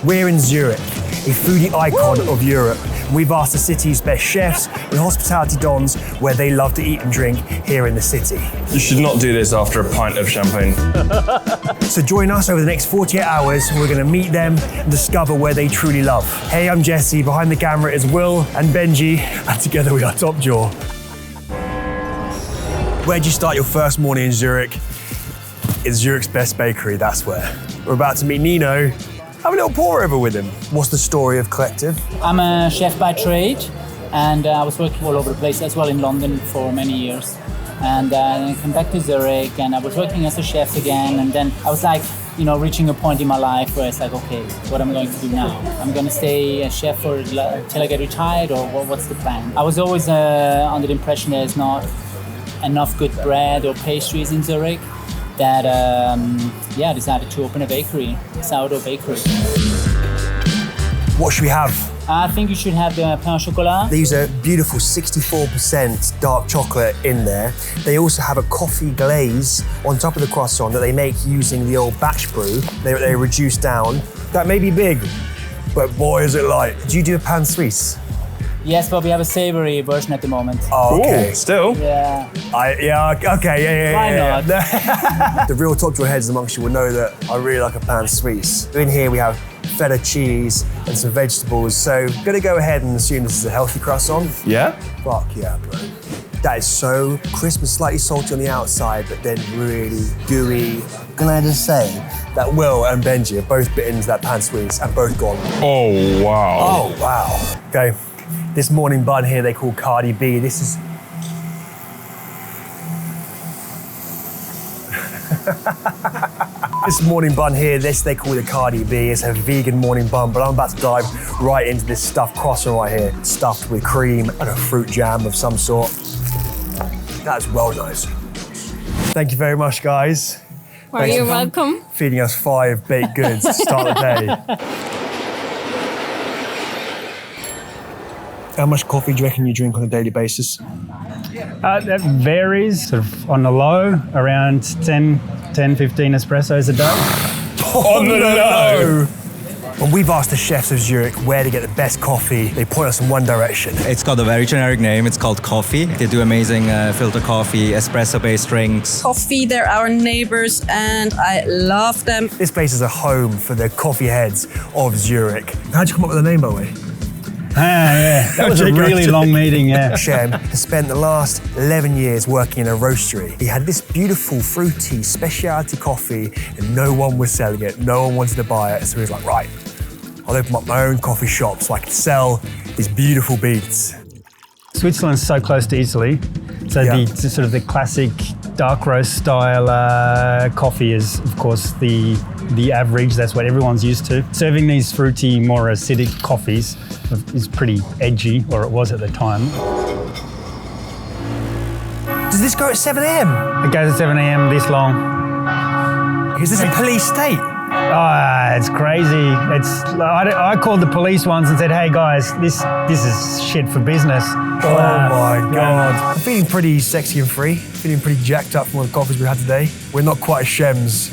We're in Zurich, a foodie icon of Europe. We've asked the city's best chefs and hospitality dons where they love to eat and drink here in the city. You should not do this after a pint of champagne. So join us over the next 48 hours and we're going to meet them and discover where they truly love. Hey, I'm Jesse, behind the camera is Will and Benji, and together we are TOPJAW. Where'd you start your first morning in Zurich? It's Zurich's best bakery, that's where. We're about to meet Nino. Have a little pour over with him. What's the story of Collective? I'm a chef by trade, and I was working all over the place as well in London for many years. And I came back to Zurich, and I was working as a chef again. And then I was like, reaching a point in my life where it's like, okay, what am I going to do now? I'm going to stay a chef till I get retired, or what's the plan? I was always under the impression there's not enough good bread or pastries in Zurich. That I decided to open a bakery, a sourdough bakery. What should we have? I think you should have the pain au chocolat. They use a beautiful 64% dark chocolate in there. They also have a coffee glaze on top of the croissant that they make using the old batch brew. They reduce down. That may be big, but boy is it light. Do you do a pain suisse? Yes, but we have a savory version at the moment. Oh, okay. Ooh, still? Yeah. Why not? The real TOPJAW heads amongst you will know that I really like a pain suisse. In here we have feta cheese and some vegetables, so I'm gonna go ahead and assume this is a healthy croissant. Yeah? Fuck yeah, bro. That is so crisp and slightly salty on the outside, but then really gooey. Can I just say that Will and Benji have both bitten into that pain suisse and both gone. Oh, wow. Oh, wow. Okay. This morning bun here they call Cardi B. This is... This morning bun here, they call it Cardi B. It's a vegan morning bun, but I'm about to dive right into this stuffed croissant right here, stuffed with cream and a fruit jam of some sort. That's well nice. Thank you very much, guys. You're welcome. Feeding us 5 baked goods to start the day. How much coffee do you reckon you drink on a daily basis? That varies, sort of on the low, around 10, 15 espressos a day. On the low! When we've asked the chefs of Zurich where to get the best coffee, they point us in one direction. It's got a very generic name. It's called Coffee. They do amazing filter coffee, espresso-based drinks. Coffee, they're our neighbors and I love them. This place is a home for the coffee heads of Zurich. How'd you come up with the name, by the way? Yeah, that was a really long meeting, yeah. Shem has spent the last 11 years working in a roastery. He had this beautiful, fruity, specialty coffee and no one was selling it. No one wanted to buy it. So he was like, right, I'll open up my own coffee shop so I can sell these beautiful beans. Switzerland's so close to Italy, so the sort of the classic dark roast style coffee is, of course, the average. That's what everyone's used to. Serving these fruity, more acidic coffees is pretty edgy, or it was at the time. Does this go at 7 a.m? It goes at 7 a.m. this long. Is this a police state? It's crazy. I called the police once and said, hey guys, this is shit for business. Oh my God. I'm feeling pretty sexy and free, feeling pretty jacked up from all the coffees we had today. We're not quite Shem's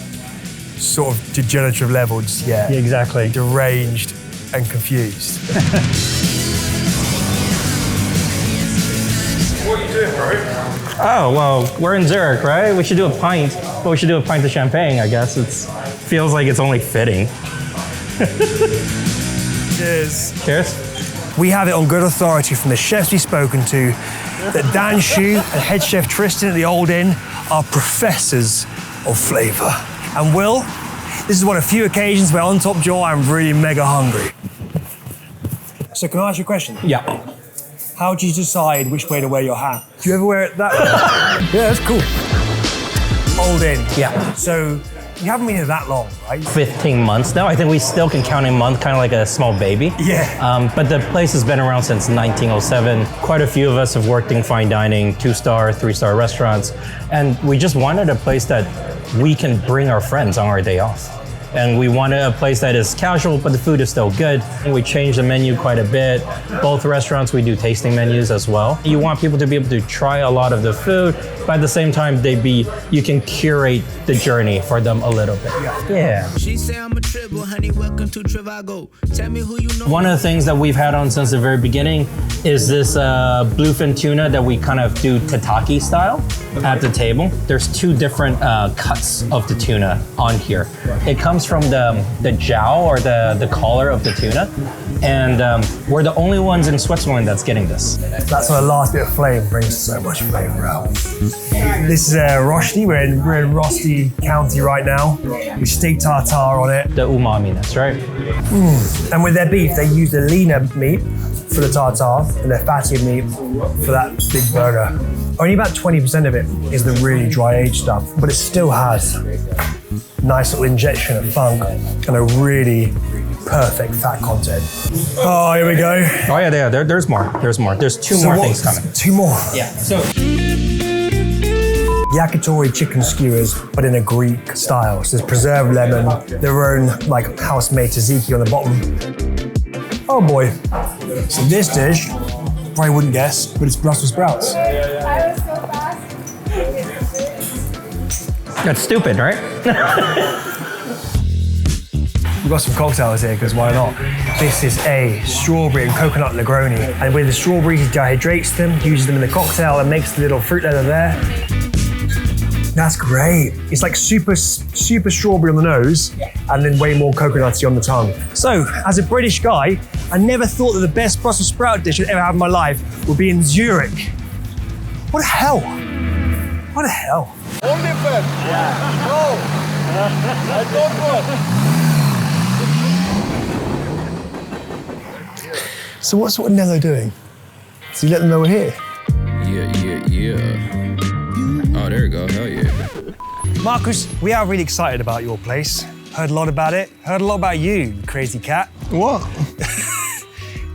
sort of degenerative level just yet. Yeah, exactly. Deranged and confused. What are you doing, bro? Oh, well, we're in Zurich, right? We should do a pint, but we should do a pint of champagne, I guess. It feels like it's only fitting. Cheers. Cheers. We have it on good authority from the chefs we've spoken to that Dan Shu and head chef Tristan at the Old Inn are professors of flavour. And Will, this is one of few occasions where on TOPJAW I'm really mega hungry. So can I ask you a question? Yeah. How do you decide which way to wear your hat? Do you ever wear it that way? Yeah, that's cool. Old Inn. Yeah. So you haven't been here that long, right? 15 months now. I think we still can count a month, kind of like a small baby. Yeah. But the place has been around since 1907. Quite a few of us have worked in fine dining, 2-star, 3-star restaurants. And we just wanted a place that we can bring our friends on our day off. And we wanted a place that is casual, but the food is still good. And we changed the menu quite a bit. Both restaurants, we do tasting menus as well. You want people to be able to try a lot of the food, but at the same time, you can curate the journey for them a little bit. Yeah. She say I'm a triple, honey, welcome to Trivago. Tell me who you know. One of the things that we've had on since the very beginning is this bluefin tuna that we kind of do tataki style at the table. There's two different cuts of the tuna on here. It comes from the jowl or the collar of the tuna, and we're the only ones in Switzerland that's getting this. That's why the last bit of flame brings so much flavor out. This is ROSI. We're in ROSI County right now. We steak tartare on it. The umami, that's right. And with their beef, they use the leaner meat for the tartare and their fattier meat for that big burger. Only about 20% of it is the really dry aged stuff, but it still has nice little injection of funk and a really perfect fat content. Oh, here we go. Oh yeah, there's more. There's more. There's two more things coming. Two more. Yeah. So yakitori chicken skewers, but in a Greek style. So there's preserved lemon, their own like house-made tzatziki on the bottom. Oh boy. So this dish, probably wouldn't guess, but it's Brussels sprouts. That's stupid, right? We've got some cocktails here, because why not? This is a strawberry and coconut Negroni. And with the strawberries, he dehydrates them, uses them in the cocktail, and makes the little fruit leather there. That's great. It's like super strawberry on the nose, and then way more coconutty on the tongue. So, as a British guy, I never thought that the best Brussels sprout dish I'd ever had in my life would be in Zurich. What the hell? What the hell? Only fan. Yeah. No. I don't want. So what's Nello doing? Does he let them know we're here? Yeah. Oh, there you go. Hell yeah. Marcus, we are really excited about your place. Heard a lot about it. Heard a lot about you crazy cat. What?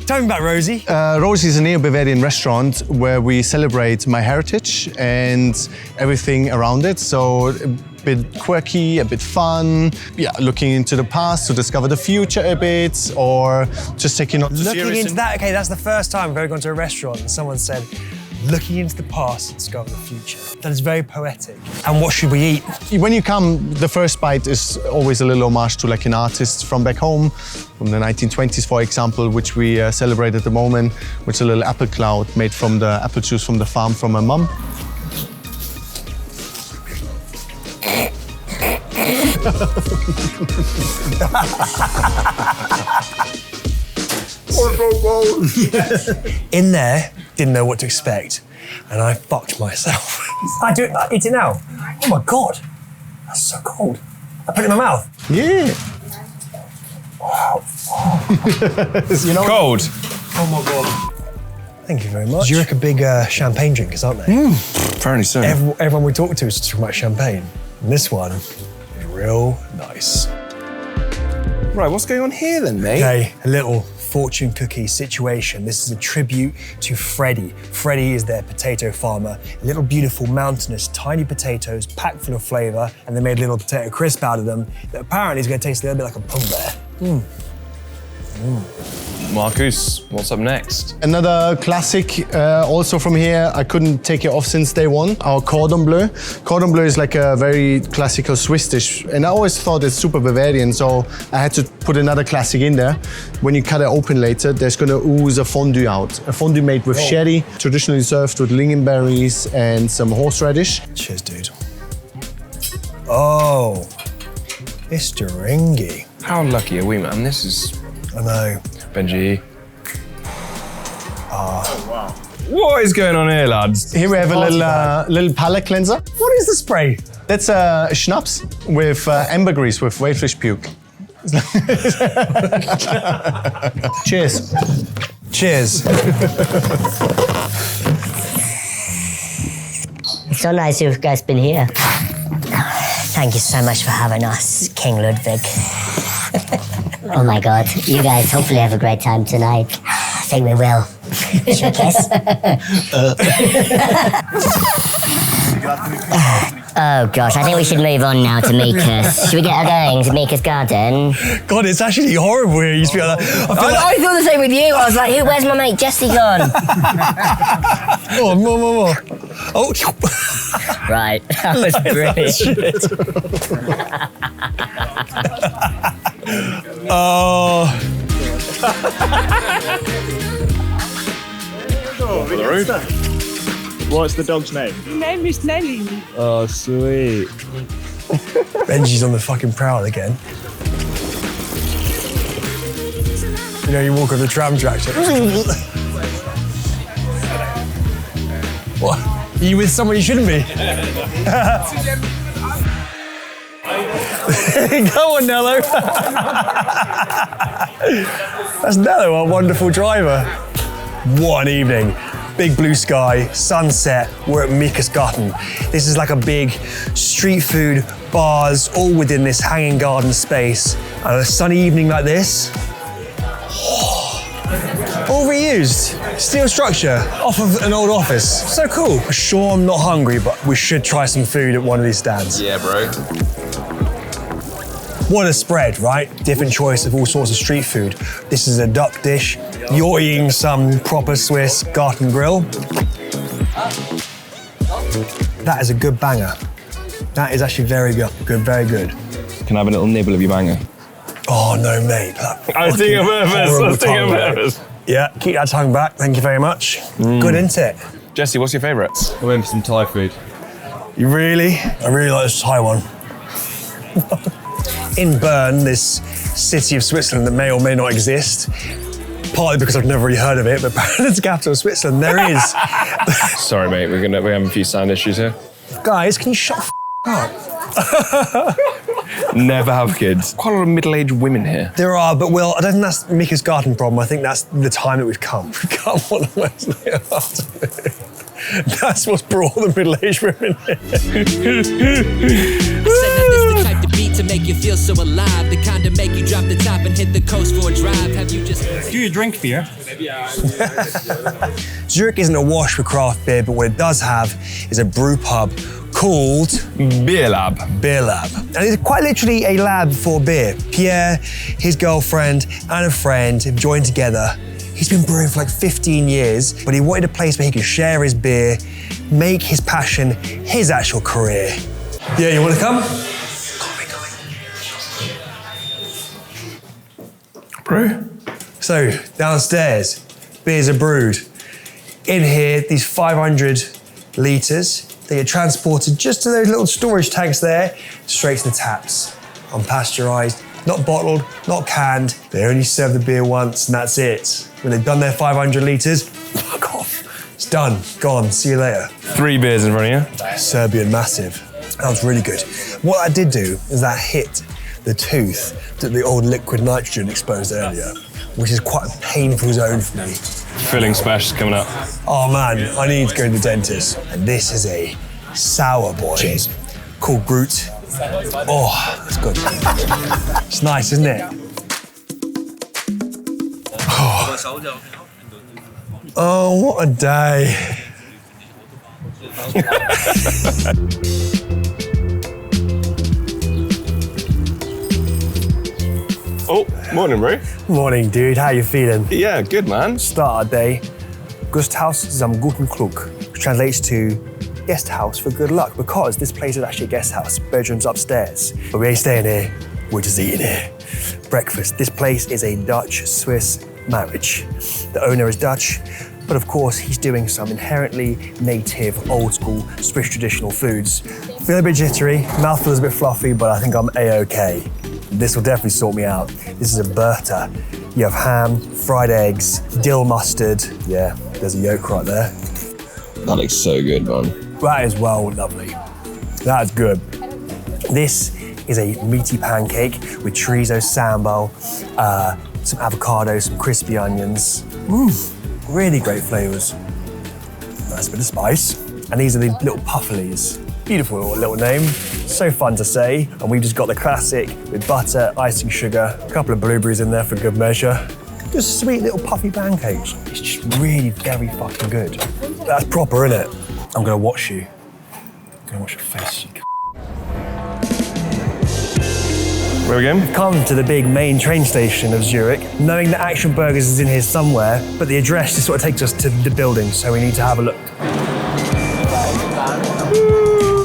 Tell me about ROSI. ROSI is a neo-Bavarian restaurant where we celebrate my heritage and everything around it. So a bit quirky, a bit fun. Yeah, looking into the past to discover the future a bit, or just taking not too Looking serious. into that, okay, that's the first time I've ever gone to a restaurant and someone said, looking into the past to discover the future. That is very poetic. And what should we eat? When you come, the first bite is always a little homage to like an artist from back home, from the 1920s, for example, which we celebrate at the moment, which is a little apple cloud made from the apple juice from the farm from my mum. In there, didn't know what to expect, and I fucked myself. I do it, eat it now. Oh my God, that's so cold. I put it in my mouth. Yeah. You know, cold. Oh my God. Thank you very much. Zurich are big champagne drinkers, aren't they? Apparently so. Everyone we talk to is talking about champagne. And this one is real nice. Right, what's going on here then, mate? Okay, a little fortune cookie situation. This is a tribute to Freddie. Freddie is their potato farmer. Little beautiful mountainous tiny potatoes packed full of flavor, and they made a little potato crisp out of them that apparently is going to taste a little bit like a pum bear. Marcus, what's up next? Another classic, also from here, I couldn't take it off since day one, our cordon bleu. Cordon bleu is like a very classical Swiss dish, and I always thought it's super Bavarian, so I had to put another classic in there. When you cut it open later, there's gonna ooze a fondue out. A fondue made with sherry, traditionally served with lingonberries and some horseradish. Cheers, dude. Oh, it's Deringy. How lucky are we, man? This is... I know. Benji. What is going on here, lads? Here we have a little palate cleanser. What is the spray? That's a schnapps with ambergris with whalefish puke. Cheers. Cheers. It's so nice you guys been here. Thank you so much for having us, King Ludwig. Oh my God, you guys hopefully have a great time tonight. I think we will. Should we kiss? Oh gosh, I think we should move on now to Micas. Should we get her going to Micas Garten? God, it's actually horrible here. You speak like that. I thought the same with you. I was like, where's my mate Jesse gone? More. Oh. Right, that was brilliant. Oh. What's the dog's name? His name is Nelly. Oh, sweet. Benji's on the fucking prowl again. You know, you walk on the tram tracks. What? Are you with someone you shouldn't be? Go on, Nello. That's Nello, a wonderful driver. What an evening. Big blue sky, sunset, we're at Micas Garten. This is like a big street food, bars, all within this hanging garden space. And a sunny evening like this, all reused. Steel structure, off of an old office. So cool. Sure, I'm not hungry, but we should try some food at one of these stands. Yeah, bro. What a spread, right? Different choice of all sorts of street food. This is a duck dish. You're eating some proper Swiss garden grill. That is a good banger. That is actually very good, very good. Can I have a little nibble of your banger? Oh, no, mate. I was thinking of nervous. Yeah, keep that tongue back. Thank you very much. Good, isn't it? Jesse, what's your favourites? I went for some Thai food. You really? I really like this Thai one. In Bern, this city of Switzerland that may or may not exist, partly because I've never really heard of it, but apparently it's the capital of Switzerland, there is. Sorry, mate, we're having a few sound issues here. Guys, can you shut the up? Never have kids. Quite a lot of middle-aged women here. There are, but Will, I don't think that's Micas Garten problem. I think that's the time that we've come. We've come on the Wednesday afternoon. That's what's brought the middle-aged women here. To make you feel so alive, the kind to make you drop the top and hit the coast for a drive. Have you just... Do you drink beer? Zurich isn't awash with craft beer, but what it does have is a brew pub called BIERlab. BIERlab. And it's quite literally a lab for beer. Pierre, his girlfriend, and a friend have joined together. He's been brewing for like 15 years, but he wanted a place where he could share his beer, make his passion his actual career. Yeah, you want to come? Brew. So, downstairs, beers are brewed. In here, these 500 litres, they get transported just to those little storage tanks there, straight to the taps. Unpasteurised, not bottled, not canned. They only serve the beer once and that's it. When they've done their 500 litres, fuck off. It's done, gone, see you later. 3 beers in front of you. Serbian Massive. That was really good. What I did do is that hit the tooth that the old liquid nitrogen exposed earlier, which is quite a painful zone for me. Filling smash is coming up. Oh man, I need to go to the dentist. And this is a sour boy. Cheers. Called Groot. Oh, that's good. It's nice, isn't it? Oh, what a day. Oh, morning, bro. Morning, dude. How you feeling? Yeah, good, man. Start our day. Gasthaus zum Guten Glück, which translates to guest house for good luck, because this place is actually a guest house. Bedrooms upstairs. But we ain't staying here. We're just eating here. Breakfast. This place is a Dutch-Swiss marriage. The owner is Dutch, but of course he's doing some inherently native, old-school Swiss traditional foods. Feel a bit jittery, mouth feels a bit fluffy, but I think I'm A-okay. This will definitely sort me out. This is a burter. You have ham, fried eggs, dill mustard. Yeah, there's a yolk right there. That looks so good, man. That is well lovely. That is good. This is a meaty pancake with chorizo sambal, some avocado, some crispy onions. Really great flavors. Nice bit of spice. And these are the little puffalies. Beautiful little name, so fun to say. And we've just got the classic with butter, icing sugar, a couple of blueberries in there for good measure. Just sweet little puffy pancakes. It's just really very fucking good. That's proper, innit? I'm gonna watch you. gonna watch your face, you Where are we going? Come to the big main train station of Zurich, knowing that Action Burgers is in here somewhere, but the address just sort of takes us to the building, so we need to have a look.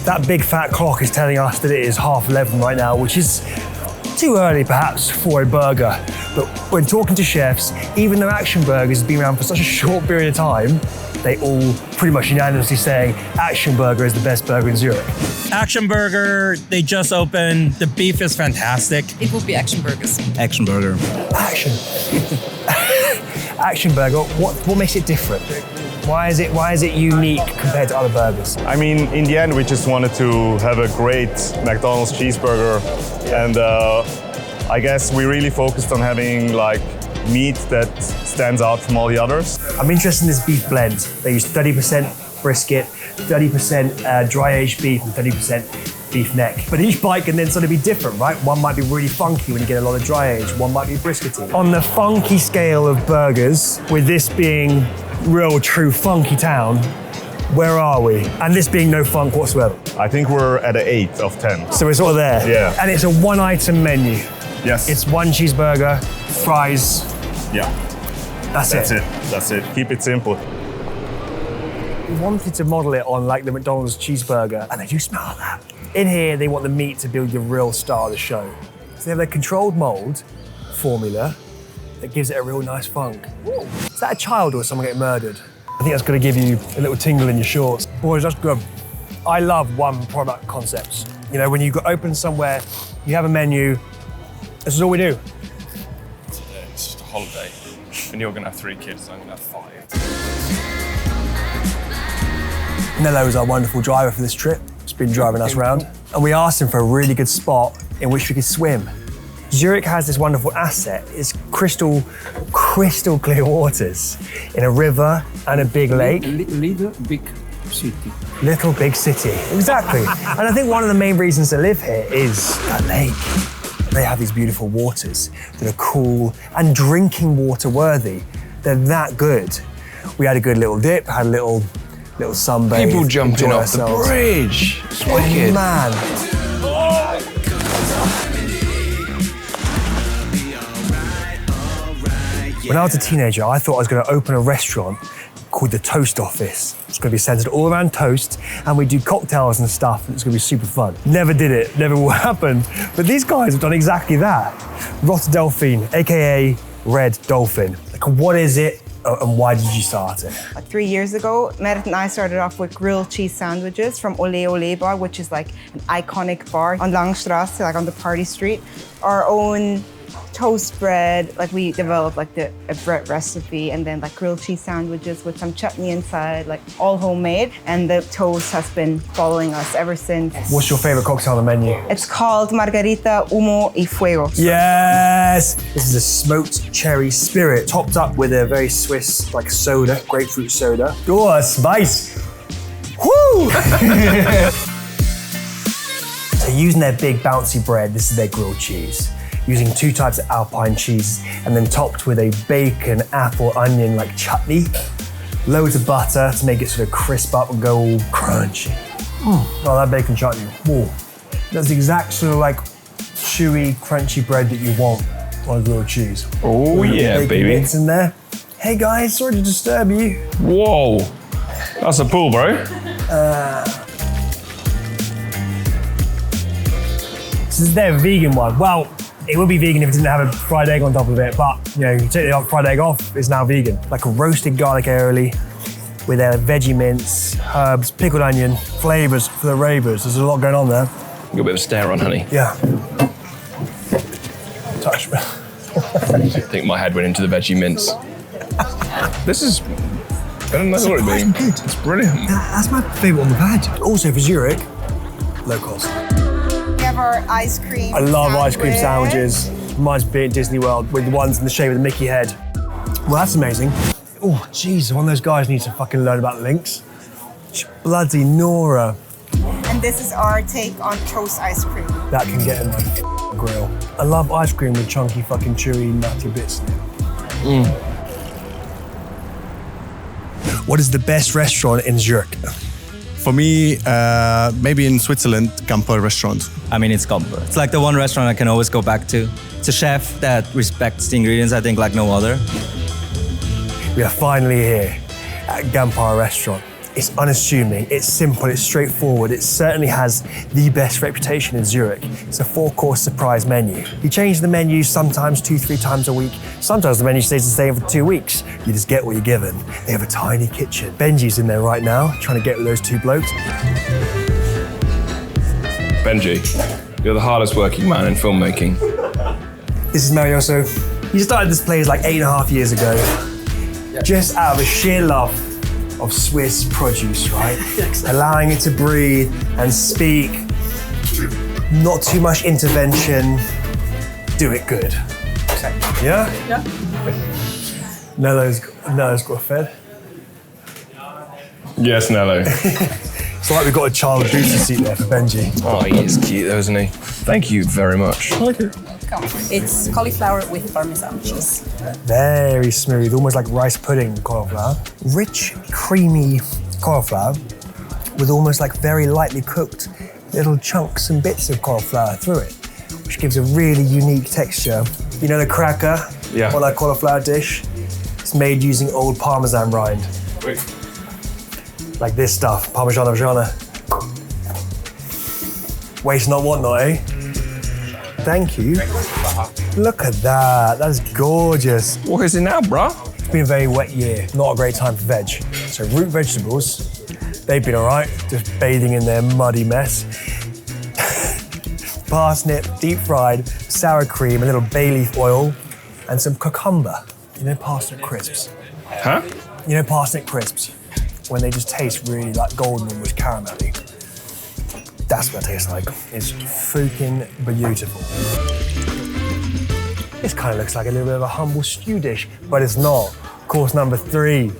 That big fat clock is telling us that it is 11:30 right now, which is too early perhaps for a burger. But when talking to chefs, even though Action Burgers has been around for such a short period of time, they all pretty much unanimously saying Action Burger is the best burger in Zurich. Action Burger, they just opened. The beef is fantastic. It would be Action Burgers. Action Burger. Action. Action Burger, what makes it different? Why is it unique compared to other burgers? I mean, in the end, we just wanted to have a great McDonald's cheeseburger. And I guess we really focused on having like meat that stands out from all the others. I'm interested in this beef blend. They use 30% brisket, 30% dry-aged beef, and 30% beef neck. But each bite can then sort of be different, right? One might be really funky when you get a lot of dry-aged, one might be briskety. On the funky scale of burgers, with this being real, true funky town, where are we? And this being no funk whatsoever. I think we're at an 8 of 10. So we're sort of there. Yeah. And it's a one-item menu. Yes. It's one cheeseburger, fries. Yeah. That's it. That's it. Keep it simple. We wanted to model it on like the McDonald's cheeseburger, and they do smell that. In here, they want the meat to build the real star of the show. So they have a controlled mold formula that gives it a real nice funk. Ooh. Is that a child or someone getting murdered? I think that's gonna give you a little tingle in your shorts. Boys, that's good. I love one product concepts. You know, when you go open somewhere, you have a menu, this is all we do. It's just a holiday. And you're gonna have 3 kids, and I'm gonna have 5. Nello is our wonderful driver for this trip. He's been driving us around. And we asked him for a really good spot in which we could swim. Zurich has this wonderful asset. It's crystal clear waters in a river and a big lake. Little big city. Little big city, exactly. And I think one of the main reasons to live here is that lake. They have these beautiful waters that are cool and drinking water worthy. They're that good. We had a good little dip, had a little sunbathe. People jumping off the bridge. It's wicked. Man. When I was a teenager, I thought I was going to open a restaurant called the Toast Office. It's going to be centered all around toast, and we do cocktails and stuff, and it's going to be super fun. Never did it, never will happen. But these guys have done exactly that. ROSI Delfin, AKA Red Dolphin. Like, what is it, and why did you start it? Like 3 years ago, Merit and I started off with grilled cheese sandwiches from Ole Ole Bar, which is like an iconic bar on Langstrasse, like on the party street. Our own toast bread, like we developed like a bread recipe, and then like grilled cheese sandwiches with some chutney inside, like all homemade. And the toast has been following us ever since. What's your favorite cocktail on the menu? It's called Margarita Humo y Fuego. Yes! This is a smoked cherry spirit, topped up with a very Swiss like soda, grapefruit soda. Oh, spice! Woo! So using their big bouncy bread, this is their grilled cheese. Using 2 types of Alpine cheese, and then topped with a bacon, apple, onion like chutney. Loads of butter to make it sort of crisp up and go all crunchy. Oh, that bacon chutney. Ooh. That's the exact sort of like chewy, crunchy bread that you want on grilled cheese. Oh yeah, baby. Bits in there. Hey guys, sorry to disturb you. Whoa, that's a pool, bro. This is their vegan one. Well, it would be vegan if it didn't have a fried egg on top of it, but you know, you take the fried egg off, it's now vegan. Like a roasted garlic aioli with their veggie mince, herbs, pickled onion, flavors for the ravers. There's a lot going on there. You got a bit of a stare on, honey. Yeah. Touch me. I think my head went into the veggie mince. This is better than I thought it'd be. It's brilliant. That's my favourite on the pad. Also for Zurich, low cost. We have our ice cream. I love ice cream sandwiches. Mine's being Disney World with the ones in the shape of the Mickey head. Well, that's amazing. Oh, jeez, one of those guys needs to fucking learn about links. Bloody Nora. And this is our take on toast ice cream. That can get in my grill. I love ice cream with chunky, fucking chewy, nutty bits in it. What is the best restaurant in Zurich? For me, maybe in Switzerland, Gamper Restaurant. I mean, it's Gamper. It's like the one restaurant I can always go back to. It's a chef that respects the ingredients, I think, like no other. We are finally here at Gamper Restaurant. It's unassuming, it's simple, it's straightforward. It certainly has the best reputation in Zurich. It's a 4-course surprise menu. You change the menu sometimes 2-3 times a week. Sometimes the menu stays the same for 2 weeks. You just get what you're given. They have a tiny kitchen. Benji's in there right now, trying to get with those 2 blokes. Benji, you're the hardest working man in filmmaking. This is Marioso. He started this place like 8.5 years ago, just out of a sheer love of Swiss produce, right? Allowing it to breathe and speak. Not too much intervention. Do it good. Yeah? Yeah. Nello's got a fed. Yes, Nello. It's like we've got a child booster seat there for Benji. Oh, he is cute though, isn't he? Thank you very much. Thank you. It's cauliflower with Parmesan cheese. Very smooth, almost like rice pudding cauliflower. Rich, creamy cauliflower with almost like very lightly cooked little chunks and bits of cauliflower through it, which gives a really unique texture. You know the cracker? Yeah. Or that cauliflower dish? It's made using old Parmesan rind. Wait. Like this stuff, Parmigiano Reggiano. Waste not, want not, eh? Thank you. Look at that, that's gorgeous. What is it now, bruh? It's been a very wet year, not a great time for veg. So root vegetables, they've been all right, just bathing in their muddy mess. Parsnip, deep fried, sour cream, a little bay leaf oil, and some cucumber. You know parsnip crisps? Huh? You know parsnip crisps? When they just taste really like golden, almost caramelly. That's what it tastes like. It's freaking beautiful. This kind of looks like a little bit of a humble stew dish, but it's not. Course number 3,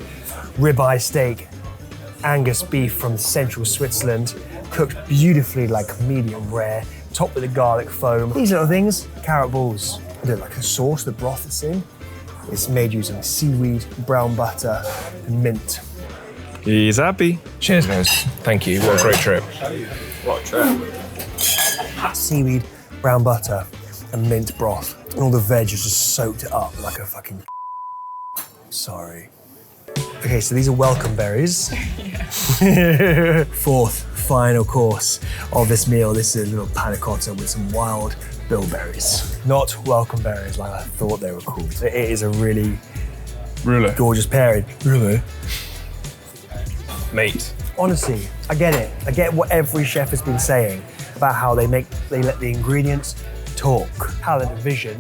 ribeye steak, Angus beef from central Switzerland, cooked beautifully like medium rare, topped with a garlic foam. These little things, carrot balls. I do like a sauce, the broth that's in. It's made using seaweed, brown butter, and mint. He's happy. Cheers, guys. Thank you. What a great trip. What a trip. Seaweed, brown butter, and mint broth. And all the veg has just soaked it up like a fucking sorry. Okay, so these are welcome berries. 4th, final course of this meal. This is a little panna cotta with some wild bilberries. Not welcome berries like I thought they were called. It is a really gorgeous pairing. Really? Mate. Honestly, I get it. I get what every chef has been saying about how they let the ingredients talk. Palate and vision.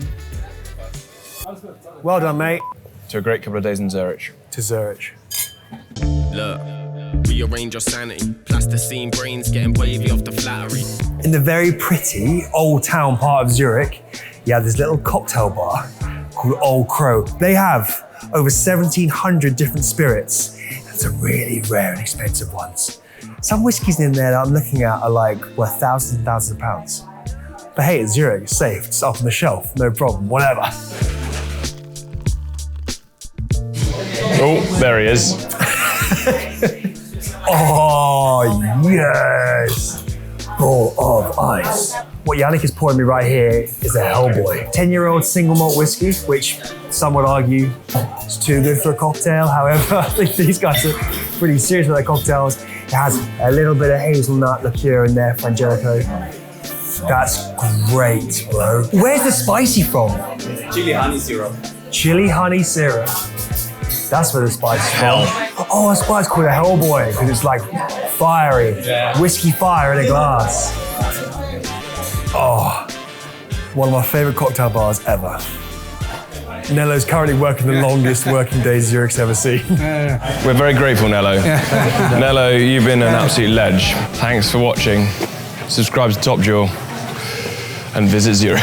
Well done, mate. To a great couple of days in Zurich. To Zurich. Look, rearrange your sanity. Plasticine brains getting wavy off the flattery. In the very pretty old town part of Zurich, you have this little cocktail bar called Old Crow. They have over 1,700 different spirits. Some really rare and expensive ones. Some whiskies in there that I'm looking at are like worth thousands and thousands of pounds. But hey, it's Zurich, it's safe, it's up on the shelf, no problem, whatever. Oh, there he is. Oh, yes! Bowl of ice. What Yannick is pouring me right here is a Hellboy. 10-year-old single malt whiskey, which some would argue is too good for a cocktail. However, I think these guys are pretty serious with their cocktails. It has a little bit of hazelnut liqueur in there, Frangelico. That's great, bro. Where's the spicy from? Chili honey syrup. Chili honey syrup. That's where the spice is from. Oh, that's why it's called a Hellboy, because it's like fiery. Yeah. Whiskey fire in a glass. Oh, one of my favorite cocktail bars ever. Nello's currently working the longest working days Zurich's ever seen. We're very grateful, Nello. Nello, you've been an absolute ledge. Thanks for watching. Subscribe to TOPJAW and visit Zurich.